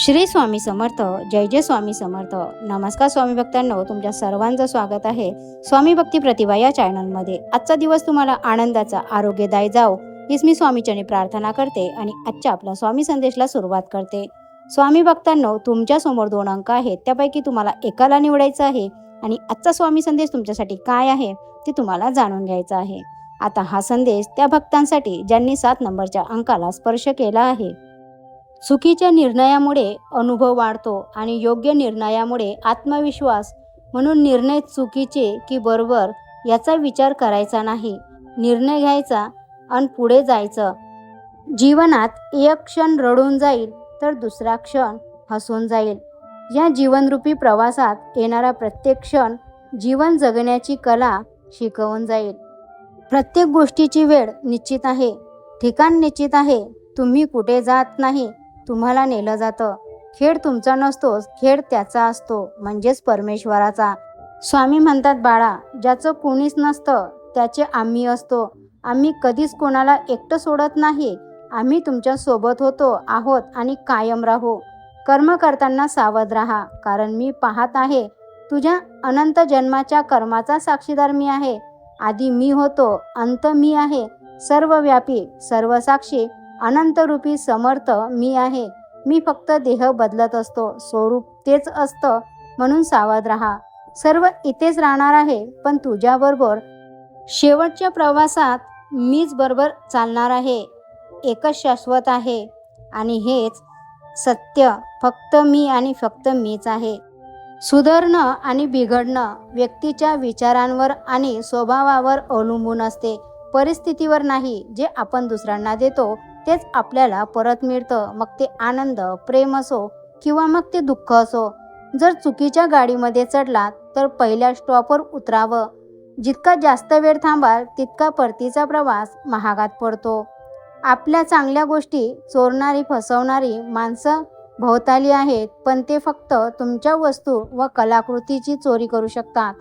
श्री स्वामी समर्थ. जय जय स्वामी समर्थ. नमस्कार स्वामी भक्तांनो, तुमच्या सर्वांचं स्वागत आहे स्वामी भक्ती प्रतिभा या चॅनलमध्ये. आजचा दिवस तुम्हाला आनंदाचा, आरोग्यदायी जाओ हीच मी स्वामीचरणी प्रार्थना करते आणि आजच्या आपला स्वामी संदेशला सुरुवात करते. स्वामी भक्तांनो, तुमच्या समोर 2 अंक आहेत, त्यापैकी तुम्हाला एकाला निवडायचं आहे आणि आजचा स्वामी संदेश तुमच्यासाठी काय आहे ते तुम्हाला जाणून घ्यायचं आहे. आता हा संदेश त्या भक्तांसाठी ज्यांनी 7 नंबरच्या अंकाला स्पर्श केला आहे. चुकीच्या निर्णयामुळे अनुभव वाढतो आणि योग्य निर्णयामुळे आत्मविश्वास. म्हणून निर्णय चुकीचे की बरोबर याचा विचार करायचा नाही. निर्णय घ्यायचा आणि पुढे जायचं. जीवनात एक क्षण रडून जाईल तर दुसरा क्षण हसून जाईल. या जीवनरूपी प्रवासात येणारा प्रत्येक क्षण जीवन जगण्याची कला शिकवून जाईल. प्रत्येक गोष्टीची वेळ निश्चित आहे, ठिकाण निश्चित आहे. तुम्ही कुठे जात नाही, तुम्हाला नेलं जातं. खेळ तुमचा नसतोच, खेळ त्याचा असतो, म्हणजेच परमेश्वराचा. स्वामी म्हणतात, बाळा, ज्याचं कोणीच नसतं त्याचे आम्ही असतो. आम्ही कधीच कोणाला एकटं सोडत नाही. आम्ही तुमच्या सोबत होतो, आहोत आणि कायम राहू. कर्म करताना सावध राहा, कारण मी पाहत आहे. तुझ्या अनंत जन्माच्या कर्माचा साक्षीदार मी आहे. आधी मी होतो, अंत मी आहे. सर्वव्यापी, सर्वसाक्षी, अनंतरूपी समर्थ मी आहे. मी फक्त देह बदलत असतो, स्वरूप तेच असतं. म्हणून सावध राहा. सर्व इथेच राहणार आहे, पण तुझ्याबरोबर शेवटच्या प्रवासात मीच बरोबर चालणार आहे. एकच शाश्वत आहे आणि हेच सत्य. फक्त मी आणि फक्त मीच आहे. सुधारणं आणि बिघडणं व्यक्तीच्या विचारांवर आणि स्वभावावर अवलंबून असते, परिस्थितीवर नाही. जे आपण दुसऱ्यांना देतो तेच आपल्याला परत मिळतं. मग ते आनंद, प्रेम असो किंवा मग ते दुःख असो. जर चुकीच्या गाडीमध्ये चढलात तर पहिल्या स्टॉपवर उतरावं. जितका जास्त वेळ थांबाल तितका परतीचा प्रवास महागात पडतो. आपल्या चांगल्या गोष्टी चोरणारी, फसवणारी माणसं भोवताली आहेत, पण ते फक्त तुमच्या वस्तू व कलाकृतीची चोरी करू शकतात.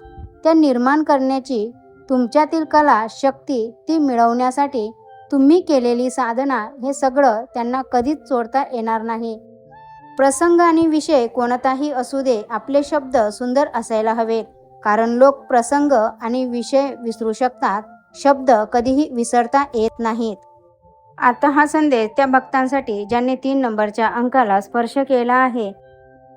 त्या निर्माण करण्याची तुमच्यातील कला, शक्ती, ती मिळवण्यासाठी तुम्ही केलेली साधना, हे सगळं त्यांना कधीच चोरता येणार नाही. प्रसंग आणि विषय कोणताही असू दे, आपले शब्द सुंदर असायला हवेत, कारण लोक प्रसंग आणि विषय विसरू शकतात, शब्द कधीही विसरता येत नाहीत. आता हा संदेश त्या भक्तांसाठी ज्यांनी 3 नंबरच्या अंकाला स्पर्श केला आहे.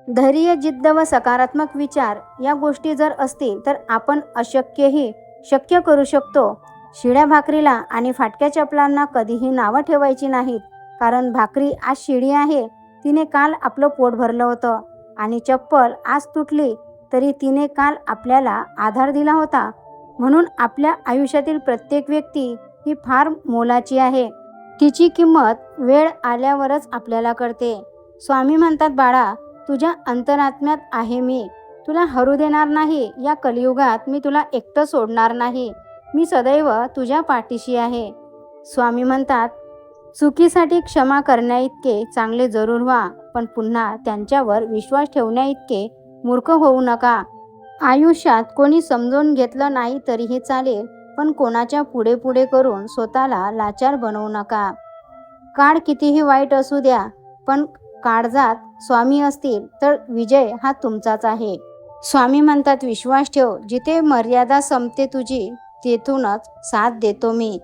धैर्य, जिद्द व सकारात्मक विचार या गोष्टी जर असतील तर आपण अशक्यही शक्य करू शकतो. शिळ्या भाकरीला आणि फाटक्या चपलांना कधीही नावं ठेवायची नाहीत, कारण भाकरी आज शिळी आहे, तिने काल आपलं पोट भरलं होतं, आणि चप्पल आज तुटली तरी तिने काल आपल्याला आधार दिला होता. म्हणून आपल्या आयुष्यातील प्रत्येक व्यक्ती ही फार मोलाची आहे. तिची किंमत वेळ आल्यावरच आपल्याला कळते. स्वामी म्हणतात, बाळा, तुझ्या अंतरात्म्यात आहे मी. तुला हरू देणार नाही. या कलियुगात मी तुला एकटं सोडणार नाही. मी सदैव तुझ्या पाठीशी आहे. स्वामी म्हणतात, चुकीसाठी क्षमा करण्याइतके चांगले जरूर व्हा, पण पुन्हा त्यांच्यावर विश्वास ठेवण्याइतके मूर्ख होऊ नका. आयुष्यात कोणी समजून घेतलं नाही तरीही चालेल, पण कोणाच्या पुढे पुढे करून स्वतःला लाचार बनवू नका. काळ कितीही वाईट असू द्या, पण काळजात स्वामी असतील तर विजय हा तुमचाच आहे. स्वामी म्हणतात, विश्वास ठेव. जिथे मर्यादा संपते तुझी, तेथूनच साथ देतो मी.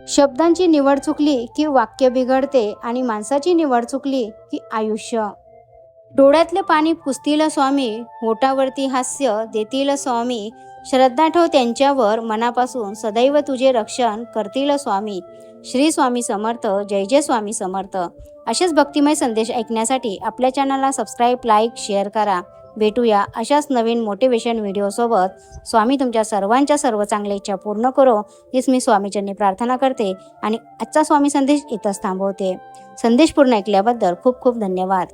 शब्दांची निवड चुकली की वाक्य बिघडते, आणि माणसाची निवड चुकली की आयुष्य. डोळ्यातले पाणी पुसतील स्वामी, होठावरती हास्य देतील स्वामी. श्रद्धा ठेव त्यांच्यावर मनापासून, सदैव तुझे रक्षण करतील स्वामी. श्री स्वामी समर्थ. जय जय स्वामी समर्थ. असेच भक्तिमय संदेश ऐकण्यासाठी आपल्या चॅनलला सबस्क्राईब, लाईक, शेअर करा. भेटूया अशाच नवीन मोटिवेशन व्हिडिओसोबत. स्वामी तुमच्या सर्वांच्या सर्व चांगल्या इच्छा पूर्ण करो हीच मी स्वामीचरणी प्रार्थना करते आणि आजचा स्वामी संदेश इथंच थांबवते. संदेश पूर्ण ऐकल्याबद्दल खूप खूप धन्यवाद.